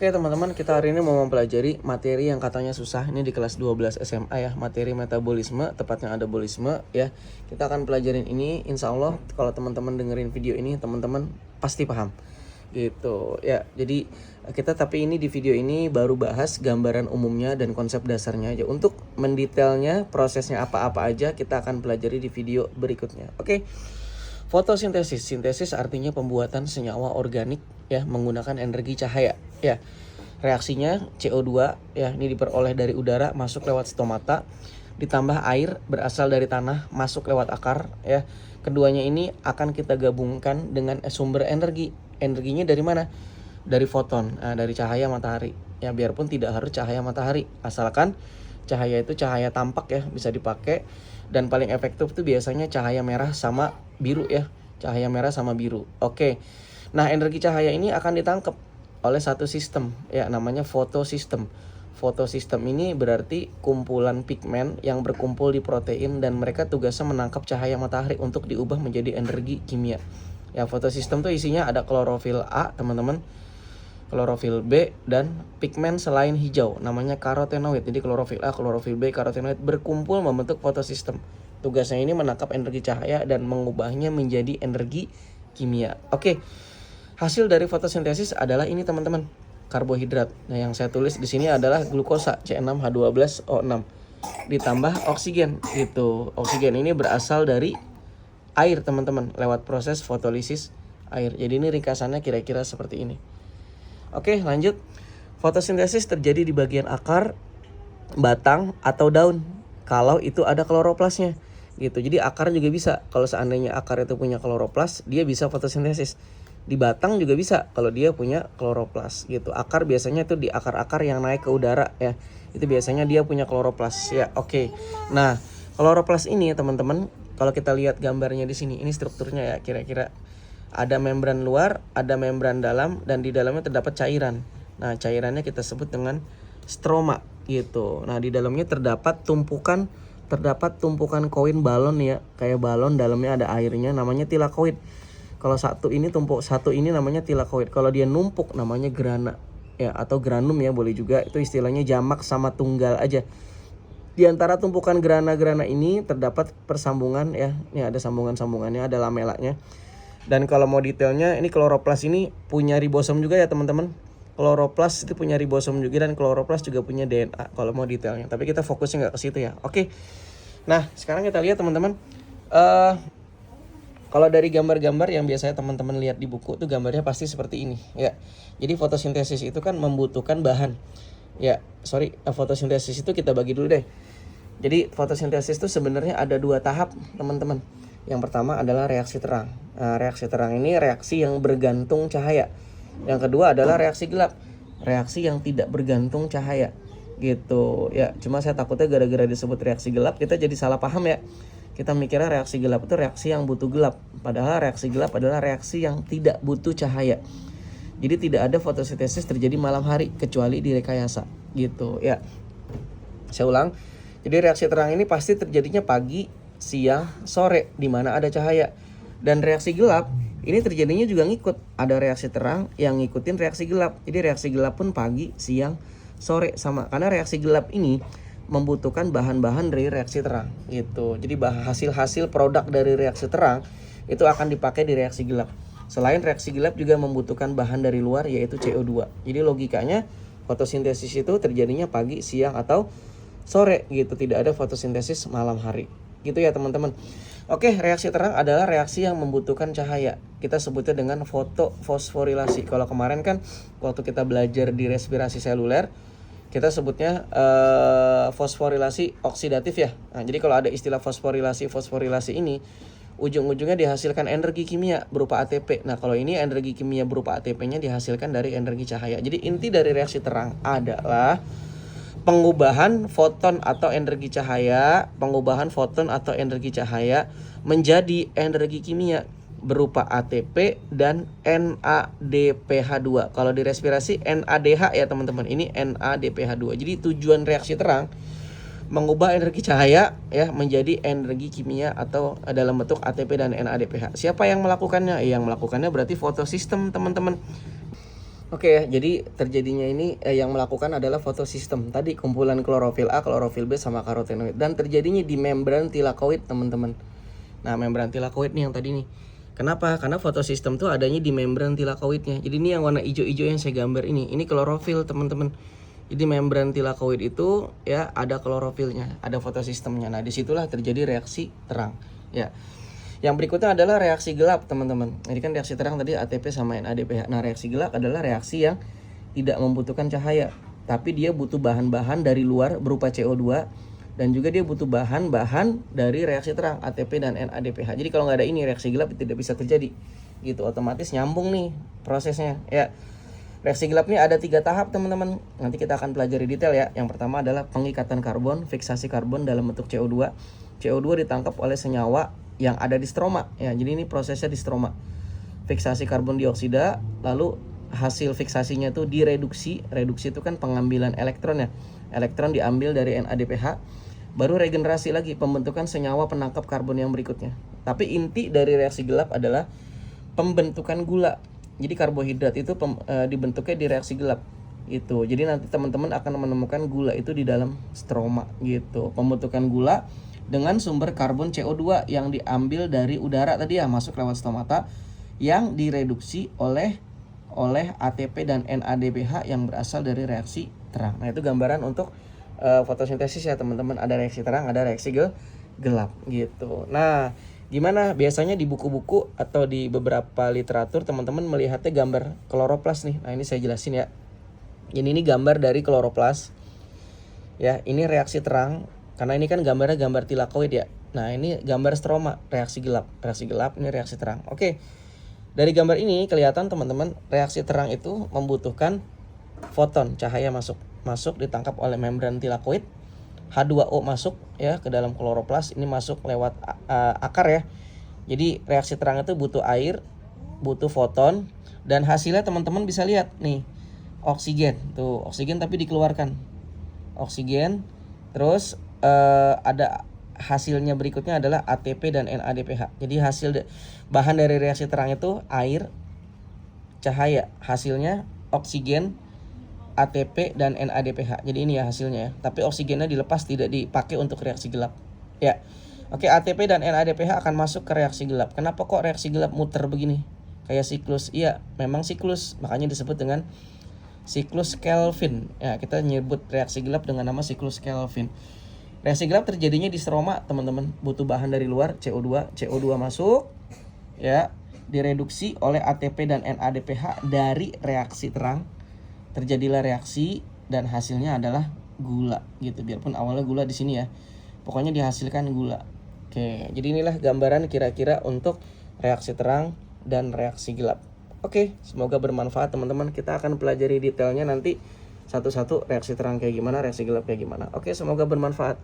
Oke teman-teman, kita hari ini mau mempelajari materi yang katanya susah. Ini di kelas 12 SMA ya, materi metabolisme, tepatnya anabolisme ya. Kita akan pelajarin ini, insya Allah kalau teman-teman dengerin video ini, teman-teman pasti paham gitu ya. Jadi tapi ini di video ini baru bahas gambaran umumnya dan konsep dasarnya aja. Untuk mendetailnya, prosesnya apa-apa aja kita akan pelajari di video berikutnya. Oke. Fotosintesis, sintesis artinya pembuatan senyawa organik ya menggunakan energi cahaya ya. Reaksinya CO2 ya, ini diperoleh dari udara masuk lewat stomata, ditambah air berasal dari tanah masuk lewat akar ya. Keduanya ini akan kita gabungkan dengan sumber energi. Energinya dari mana? Dari foton, dari cahaya matahari. Ya biarpun tidak harus cahaya matahari, asalkan cahaya itu cahaya tampak ya, bisa dipakai. Dan paling efektif tuh biasanya cahaya merah sama biru ya. Cahaya merah sama biru. Oke. Nah, energi cahaya ini akan ditangkap oleh satu sistem ya, namanya fotosistem. Fotosistem ini berarti kumpulan pigmen yang berkumpul di protein dan mereka tugasnya menangkap cahaya matahari untuk diubah menjadi energi kimia. Ya, fotosistem tuh isinya ada klorofil A, teman-teman, klorofil B, dan pigmen selain hijau namanya karotenoid. Jadi klorofil A, klorofil B, karotenoid berkumpul membentuk fotosistem. Tugasnya ini menangkap energi cahaya dan mengubahnya menjadi energi kimia. Oke. Hasil dari fotosintesis adalah ini teman-teman, karbohidrat. Nah, yang saya tulis di sini adalah glukosa C6H12O6 ditambah oksigen gitu. Oksigen ini berasal dari air teman-teman lewat proses fotolisis air. Jadi ini ringkasannya kira-kira seperti ini. Oke, lanjut. Fotosintesis terjadi di bagian akar, batang, atau daun kalau itu ada kloroplasnya gitu. Jadi akar juga bisa. Kalau seandainya akar itu punya kloroplas, dia bisa fotosintesis. Di batang juga bisa kalau dia punya kloroplas gitu. Akar biasanya itu di akar-akar yang naik ke udara ya. Itu biasanya dia punya kloroplas ya. Oke. Nah, kloroplas ini teman-teman, kalau kita lihat gambarnya di sini, ini strukturnya ya kira-kira. Ada membran luar, ada membran dalam, dan di dalamnya terdapat cairan. Nah, cairannya kita sebut dengan stroma gitu. Nah, di dalamnya terdapat tumpukan koin balon ya, kayak balon dalamnya ada airnya, namanya tilakoid. Kalau satu ini namanya tilakoid. Kalau dia numpuk namanya grana ya, atau granum ya boleh juga. Itu istilahnya jamak sama tunggal aja. Di antara tumpukan grana-grana ini terdapat persambungan ya. Ini ada sambungan-sambungannya, ada lamelanya. Dan kalau mau detailnya, ini kloroplas ini punya ribosom juga ya teman-teman. Kloroplas itu punya ribosom juga, dan kloroplas juga punya DNA kalau mau detailnya. Tapi kita fokusnya nggak ke situ ya. Oke. Nah, sekarang kita lihat teman-teman. Kalau dari gambar-gambar yang biasanya teman-teman lihat di buku tuh gambarnya pasti seperti ini ya. Jadi fotosintesis itu kan membutuhkan bahan. Ya, fotosintesis itu kita bagi dulu deh. Jadi fotosintesis itu sebenarnya ada 2 tahap, teman-teman. Yang pertama adalah reaksi terang. Nah, reaksi terang ini reaksi yang bergantung cahaya. Yang kedua adalah reaksi gelap, reaksi yang tidak bergantung cahaya gitu ya. Cuma saya takutnya gara-gara disebut reaksi gelap kita jadi salah paham ya. Kita mikirnya reaksi gelap itu reaksi yang butuh gelap, padahal reaksi gelap adalah reaksi yang tidak butuh cahaya. Jadi tidak ada fotosintesis terjadi malam hari kecuali di rekayasa gitu ya. Saya ulang. Jadi reaksi terang ini pasti terjadinya pagi, siang, sore di mana ada cahaya. Dan reaksi gelap ini terjadinya juga ngikut. Ada reaksi terang yang ngikutin reaksi gelap. Jadi reaksi gelap pun pagi, siang, sore sama. Karena reaksi gelap ini membutuhkan bahan-bahan dari reaksi terang gitu. Jadi hasil-hasil produk dari reaksi terang itu akan dipakai di reaksi gelap. Selain reaksi gelap juga membutuhkan bahan dari luar yaitu CO2. Jadi logikanya fotosintesis itu terjadinya pagi, siang, atau sore gitu. Tidak ada fotosintesis malam hari. Gitu ya teman-teman. Oke, reaksi terang adalah reaksi yang membutuhkan cahaya. Kita sebutnya dengan fotofosforilasi. Kalau kemarin kan waktu kita belajar di respirasi seluler, kita sebutnya fosforilasi oksidatif ya. Nah, jadi kalau ada istilah fosforilasi ini ujung-ujungnya dihasilkan energi kimia berupa ATP. Nah, kalau ini energi kimia berupa ATP-nya dihasilkan dari energi cahaya. Jadi inti dari reaksi terang adalah pengubahan foton atau energi cahaya menjadi energi kimia berupa ATP dan NADPH2. Kalau di respirasi NADH ya teman-teman. Ini NADPH2. Jadi tujuan reaksi terang mengubah energi cahaya ya menjadi energi kimia atau dalam bentuk ATP dan NADPH. Siapa yang melakukannya? Yang melakukannya berarti fotosistem, teman-teman. Oke ya, jadi terjadinya ini yang melakukan adalah fotosistem. Tadi kumpulan klorofil A, klorofil B sama karotenoid, dan terjadinya di membran tilakoid, teman-teman. Nah, membran tilakoid nih yang tadi nih. Kenapa? Karena fotosistem tuh adanya di membran tilakoidnya. Jadi ini yang warna hijau-hijau yang saya gambar ini klorofil, teman-teman. Jadi membran tilakoid itu ya ada klorofilnya, ada fotosistemnya. Nah, disitulah terjadi reaksi terang. Ya. Yang berikutnya adalah reaksi gelap, teman-teman. Ini kan reaksi terang tadi ATP sama NADPH. Nah, reaksi gelap adalah reaksi yang tidak membutuhkan cahaya, tapi dia butuh bahan-bahan dari luar berupa CO2, dan juga dia butuh bahan-bahan dari reaksi terang ATP dan NADPH. Jadi kalau nggak ada ini, reaksi gelap tidak bisa terjadi. Gitu, otomatis nyambung nih prosesnya. Ya, reaksi gelap ini ada 3 tahap, teman-teman. Nanti kita akan pelajari detail ya. Yang pertama adalah pengikatan karbon, fiksasi karbon dalam bentuk CO2. CO2 ditangkap oleh senyawa yang ada di stroma ya. Jadi ini prosesnya di stroma. Fiksasi karbon dioksida, lalu hasil fiksasinya itu direduksi. Reduksi itu kan pengambilan elektron ya. Elektron diambil dari NADPH. Baru regenerasi lagi, pembentukan senyawa penangkap karbon yang berikutnya. Tapi inti dari reaksi gelap adalah pembentukan gula. Jadi karbohidrat itu dibentuknya di reaksi gelap gitu. Jadi nanti teman-teman akan menemukan gula itu di dalam stroma gitu. Pembentukan gula dengan sumber karbon CO2 yang diambil dari udara tadi ya, masuk lewat stomata, yang direduksi oleh ATP dan NADPH yang berasal dari reaksi terang. Nah, itu gambaran untuk fotosintesis ya, teman-teman. Ada reaksi terang, ada reaksi gelap gitu. Nah, gimana biasanya di buku-buku atau di beberapa literatur teman-teman melihatnya gambar kloroplas nih. Nah, ini saya jelasin ya. Ini gambar dari kloroplas. Ya, ini reaksi terang. Karena ini kan gambarnya gambar tilakoid ya. Nah, ini gambar stroma, reaksi gelap. Reaksi gelap, ini reaksi terang. Oke. Dari gambar ini kelihatan, teman-teman, reaksi terang itu membutuhkan foton, cahaya masuk ditangkap oleh membran tilakoid. H2O masuk ya ke dalam kloroplas, ini masuk lewat akar ya. Jadi reaksi terang itu butuh air, butuh foton, dan hasilnya teman-teman bisa lihat nih. Oksigen. Tuh, oksigen tapi dikeluarkan. Oksigen. Terus ada hasilnya berikutnya adalah ATP dan NADPH. Jadi hasil bahan dari reaksi terang itu air, cahaya. Hasilnya oksigen, ATP dan NADPH. Jadi ini ya hasilnya ya. Tapi oksigennya dilepas, tidak dipakai untuk reaksi gelap. Ya. Oke, ATP dan NADPH akan masuk ke reaksi gelap. Kenapa kok reaksi gelap muter begini? Kayak siklus. Iya, memang siklus. Makanya disebut dengan siklus Kelvin. Ya, kita nyebut reaksi gelap dengan nama siklus Kelvin. Reaksi gelap terjadinya di stroma, teman-teman. Butuh bahan dari luar, CO2. CO2 masuk, ya, direduksi oleh ATP dan NADPH dari reaksi terang. Terjadilah reaksi dan hasilnya adalah gula, gitu. Biarpun awalnya gula di sini ya. Pokoknya dihasilkan gula. Oke, jadi inilah gambaran kira-kira untuk reaksi terang dan reaksi gelap. Oke, semoga bermanfaat, teman-teman. Kita akan pelajari detailnya nanti satu-satu, reaksi terang kayak gimana, reaksi gelap kayak gimana. Oke, semoga bermanfaat.